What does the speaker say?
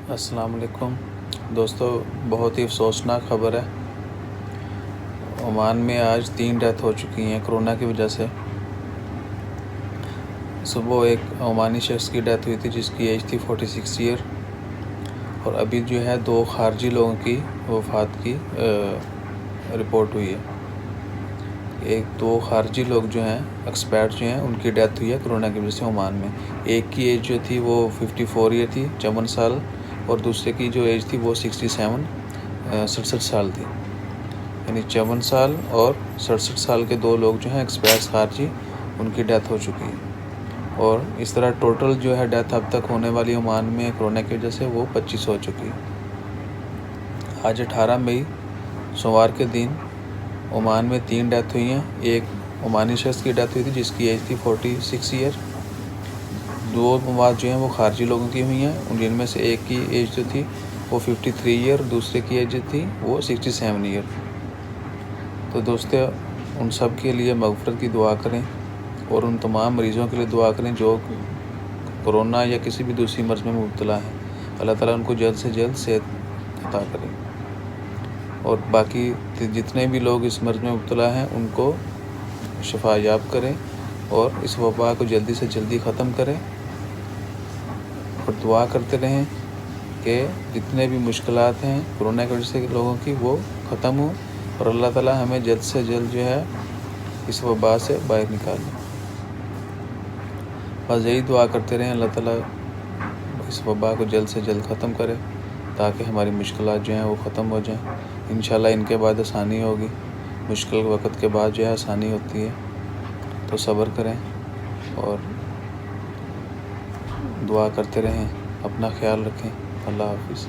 السلام علیکم دوستو، بہت ہی افسوسناک خبر ہے۔ عمان میں آج 3 ڈیتھ ہو چکی ہیں کرونا کی وجہ سے۔ صبح ایک عمانی شخص کی ڈیتھ ہوئی تھی جس کی ایج تھی 46 ایئر، اور ابھی جو ہے 2 خارجی لوگوں کی وفات کی رپورٹ ہوئی ہے۔ 2 خارجی لوگ جو ہیں ایکسپائرڈ جو ہیں ان کی ڈیتھ ہوئی ہے کرونا کی وجہ سے عمان میں۔ ایک کی ایج جو تھی وہ 54 ایئر تھی، 54 سال، اور دوسرے کی جو ایج تھی وہ 67 سال تھی۔ یعنی 54 سال اور 67 سال کے 2 لوگ جو ہیں ایکسپائرڈ خارجی، ان کی ڈیتھ ہو چکی ہے۔ اور اس طرح ٹوٹل جو ہے ڈیتھ اب تک ہونے والی عمان میں کرونا کی وجہ سے وہ 25 ہو چکی ہے۔ آج 18 مئی سوموار کے دن عمان میں 3 ڈیتھ ہوئی ہیں۔ ایک عمانی شخص کی ڈیتھ ہوئی تھی جس کی ایج تھی 46 ایئر، 2 مواد جو ہیں وہ خارجی لوگوں کی ہوئی ہیں، جن میں سے ایک کی ایج جو تھی وہ 53 ایئر، دوسرے کی ایج جو تھی وہ 67 ایئر۔ تو دوستو، ان سب کے لیے مغفرت کی دعا کریں اور ان تمام مریضوں کے لیے دعا کریں جو کرونا یا کسی بھی دوسری مرض میں مبتلا ہیں۔ اللہ تعالیٰ ان کو جلد سے جلد صحت عطا کریں، اور باقی جتنے بھی لوگ اس مرض میں مبتلا ہیں ان کو شفا یاب کریں اور اس وبا کو جلدی سے جلدی ختم کریں، اور دعا کرتے رہیں کہ جتنے بھی مشکلات ہیں کرونا کی وجہ سے لوگوں کی وہ ختم ہوں، اور اللہ تعالیٰ ہمیں جلد سے جلد جو ہے اس وبا سے باہر نکالیں۔ بس یہی دعا کرتے رہیں اللہ تعالیٰ اس وبا کو جلد سے جلد ختم کرے تاکہ ہماری مشکلات جو ہیں وہ ختم ہو جائیں۔ انشاءاللہ ان کے بعد آسانی ہوگی، مشکل وقت کے بعد جو ہے آسانی ہوتی ہے، تو صبر کریں اور دعا کرتے رہیں، اپنا خیال رکھیں۔ اللہ حافظ۔